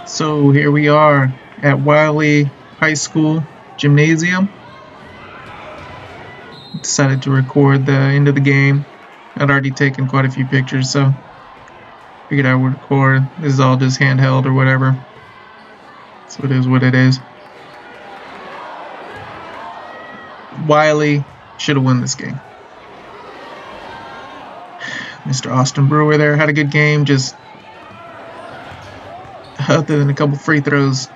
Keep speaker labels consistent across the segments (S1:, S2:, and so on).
S1: So here we are at Wylie High School Gymnasium. Decided to record the end of the game. I'd already taken quite a few pictures, so figured I would record. This is all just handheld or whatever. So it is what it is. Wylie should have won this game. Mr. Austin Brewer there had a good game, just other than a couple free throws,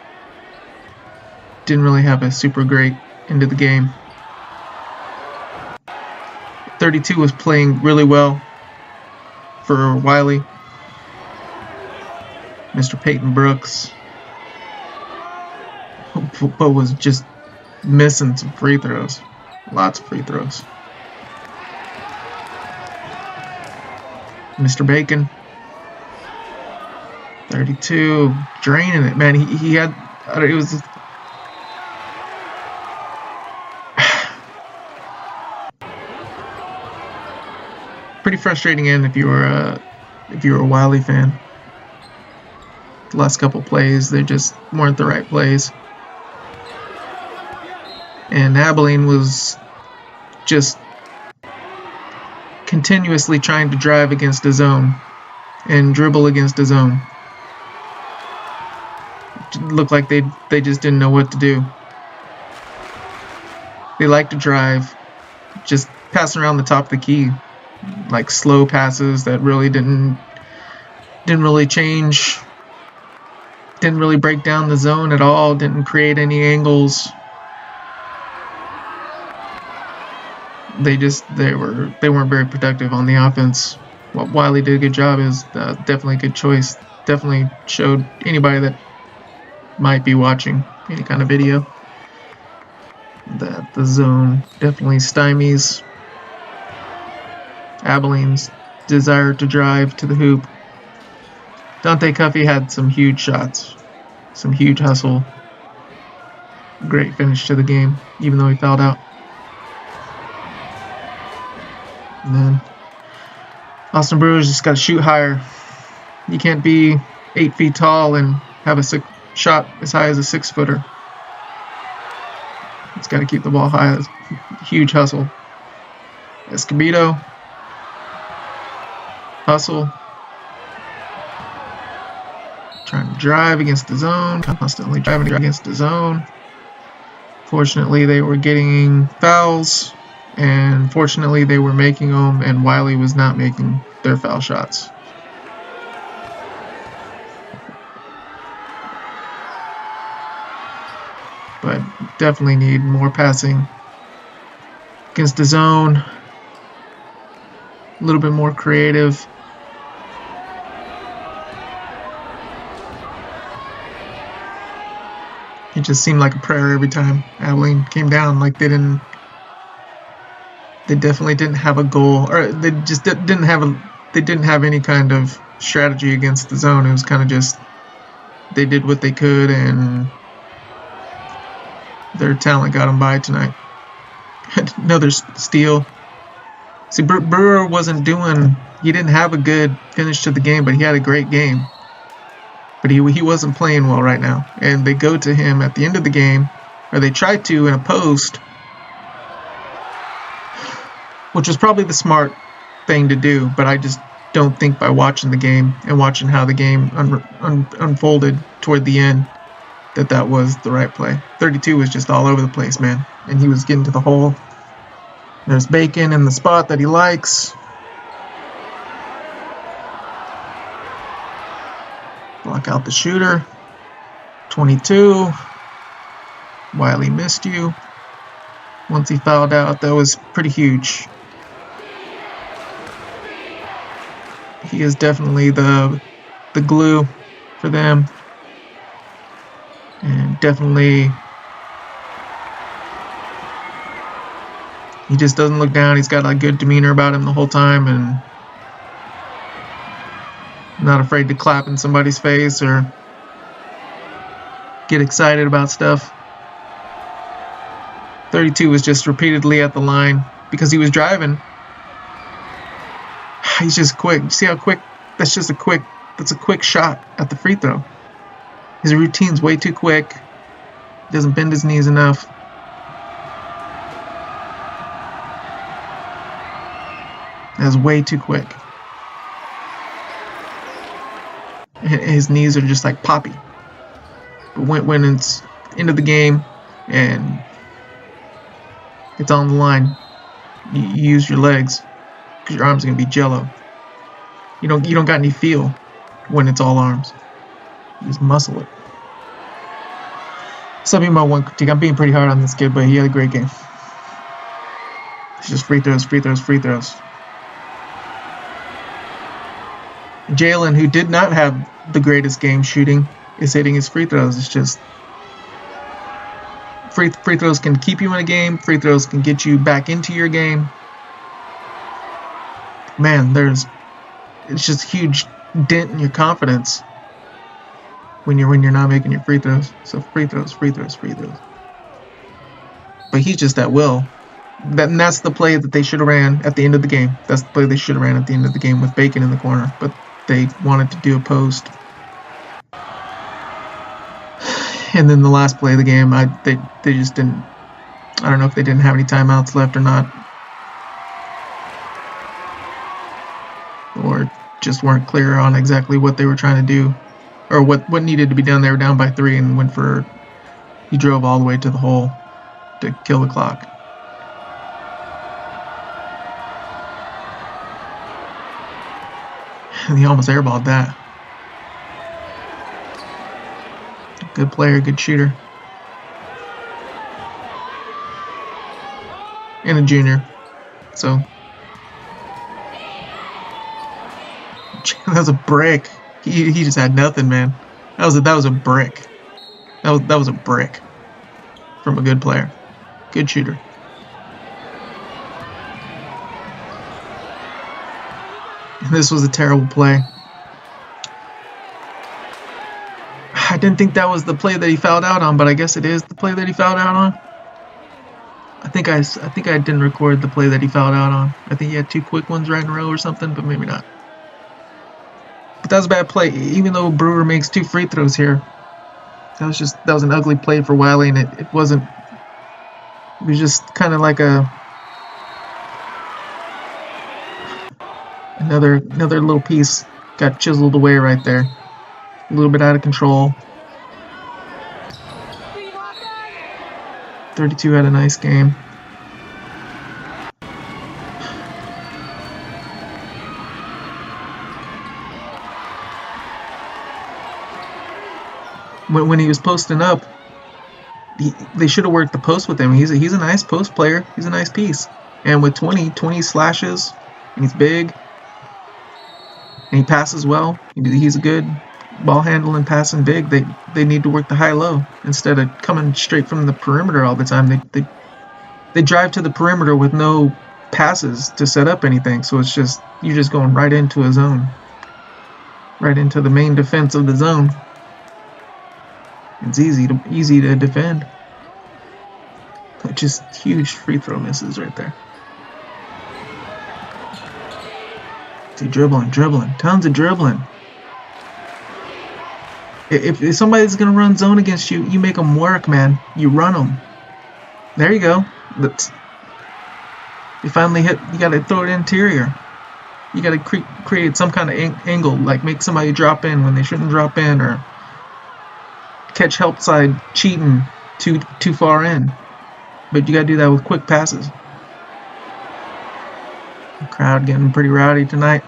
S1: didn't really have a super great end of the game. 32 was playing really well for Wylie. Mr. Peyton Brooks, but was just missing some free throws. Lots of free throws. Mr. Bacon, 32, draining it, man. He had, it was, pretty frustrating end if you were a Wylie fan. The last couple plays, they just weren't the right plays. And Abilene was just continuously trying to drive against the zone and dribble against the zone. It looked like they just didn't know what to do. They like to drive, just passing around the top of the key, like slow passes that really didn't really change, didn't really break down the zone at all, didn't create any angles. They weren't very productive on the offense. What Wylie did a good job is definitely a good choice. Definitely showed anybody that might be watching any kind of video that the zone definitely stymies Abilene's desire to drive to the hoop. Dante Cuffey had some huge shots, some huge hustle. Great finish to the game, even though he fouled out. And then Austin Brewer's just got to shoot higher. You can't be 8 feet tall and have a shot as high as a 6-footer. It's got to keep the ball high. Huge hustle. Escobedo. Hustle. Trying to drive against the zone. Constantly driving against the zone. Fortunately, they were getting fouls. And fortunately, they were making them, and Wylie was not making their foul shots. But definitely need more passing against the zone. A little bit more creative. It just seemed like a prayer every time Abilene came down. Like they definitely didn't have a goal, or they just didn't have any kind of strategy against the zone. It was kind of just they did what they could, and their talent got them by tonight. Another steal. See, Brewer he didn't have a good finish to the game, but he had a great game. But he wasn't playing well right now, and they go to him at the end of the game, or they tried to in a post, which was probably the smart thing to do, but I just don't think by watching the game and watching how the game unfolded toward the end that was the right play. 32 was just all over the place, man, and he was getting to the hole. There's Bacon in the spot that he likes. Block out the shooter. 22. Wylie missed you. Once he fouled out, that was pretty huge. He is definitely the glue for them. And definitely, he just doesn't look down. He's got a good demeanor about him the whole time, and not afraid to clap in somebody's face or get excited about stuff. 32 was just repeatedly at the line because he was driving. He's just quick. You see how quick? That's a quick shot at the free throw. His routine's way too quick. Doesn't bend his knees enough. That's way too quick. His knees are just like poppy. But when it's into the game and it's on the line, you use your legs because your arms are gonna be jello. You don't got any feel when it's all arms. You just muscle it. Some of my one critique. I'm being pretty hard on this kid, but he had a great game. It's just free throws, free throws, free throws. Jalen, who did not have the greatest game shooting, is hitting his free throws. It's just free throws can keep you in a game. Free throws can get you back into your game. Man, it's just a huge dent in your confidence when you're not making your free throws. So free throws, free throws, free throws. But he's just at will. That's the play that they should have ran at the end of the game. That's the play they should have ran at the end of the game with Bacon in the corner. But they wanted to do a post. And then the last play of the game, they just didn't. I don't know if they didn't have any timeouts left or not, or just weren't clear on exactly what they were trying to do, or what needed to be done. They were down by 3 and he drove all the way to the hole to kill the clock. And he almost airballed that. Good player, good shooter. And a junior. So that was a brick. He just had nothing, man. That was a brick. That was a brick from a good player. Good shooter. And this was a terrible play. I didn't think that was the play that he fouled out on, but I guess it is the play that he fouled out on. I think I didn't record the play that he fouled out on. I think he had 2 quick ones right in a row or something, but maybe not. But that was a bad play. Even though Brewer makes 2 free throws here, that was an ugly play for Wylie, and it was just kind of like another little piece got chiseled away right there. A little bit out of control. 32 had a nice game. When he was posting up, they should have worked the post with him. He's a nice post player. He's a nice piece. And with 20 slashes, and he's big, and he passes well. He's a good ball handling, passing big. They need to work the high-low instead of coming straight from the perimeter all the time. They drive to the perimeter with no passes to set up anything. So it's just you're just going right into a zone, right into the main defense of the zone. It's easy to defend. But just huge free throw misses right there. See, dribbling, tons of dribbling. If somebody's gonna run zone against you, you make them work, man. You run them. There you go. You finally hit. You gotta throw it interior. You gotta create some kind of angle, like make somebody drop in when they shouldn't drop in, or catch help side cheating too far in. But you gotta do that with quick passes. The crowd getting pretty rowdy tonight.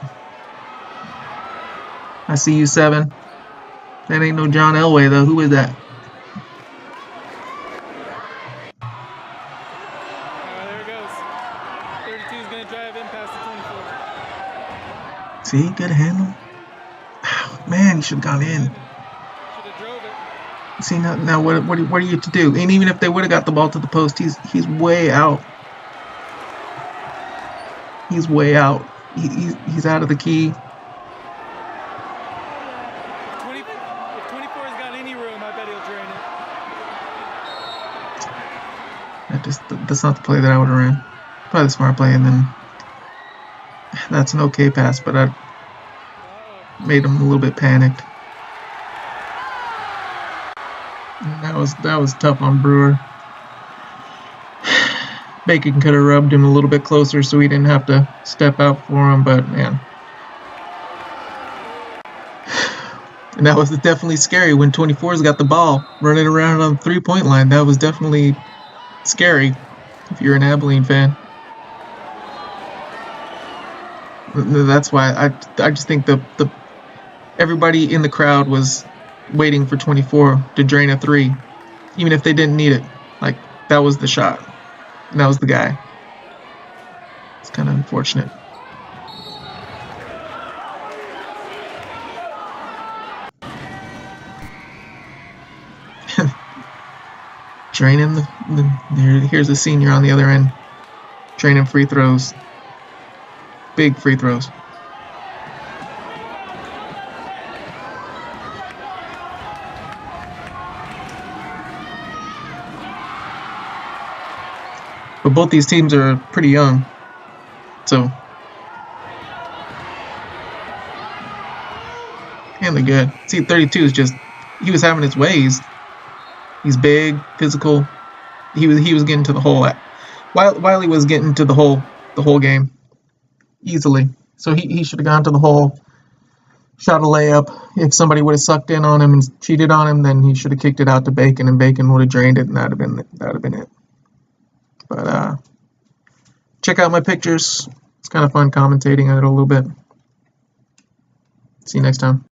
S1: I see you, 7. That ain't no John Elway, though. Who is that?
S2: There it goes. 32 is going to drive in past the 24.
S1: See, good handle. Oh, man, he should have gone in.
S2: Should have drove it.
S1: See, now what are you to do? And even if they would have got the ball to the post, he's way out. He's way out. He's out of the key.
S2: If 24 has got any room, I bet he'll drain it.
S1: That's not the play that I would have ran. Probably the smart play, and then that's an okay pass, but I made him a little bit panicked. That was tough on Brewer. Bacon could have rubbed him a little bit closer so he didn't have to step out for him, but man. And that was definitely scary when 24's got the ball running around on the 3-point line. That was definitely scary if you're an Abilene fan. That's why I just think the everybody in the crowd was waiting for 24 to drain a three, even if they didn't need it. Like, that was the shot. And that was the guy. It's kind of unfortunate. Draining here's a senior on the other end. Draining free throws. Big free throws. But both these teams are pretty young. So. And they're good. See, 32 is just, he was having his ways. He's big, physical. He was getting to the hole. Wylie was getting to the whole game easily. So he should have gone to the hole, shot a layup. If somebody would have sucked in on him and cheated on him, then he should have kicked it out to Bacon, and Bacon would have drained it, and that'd have been it. But check out my pictures. It's kind of fun commentating on it a little bit. See you next time.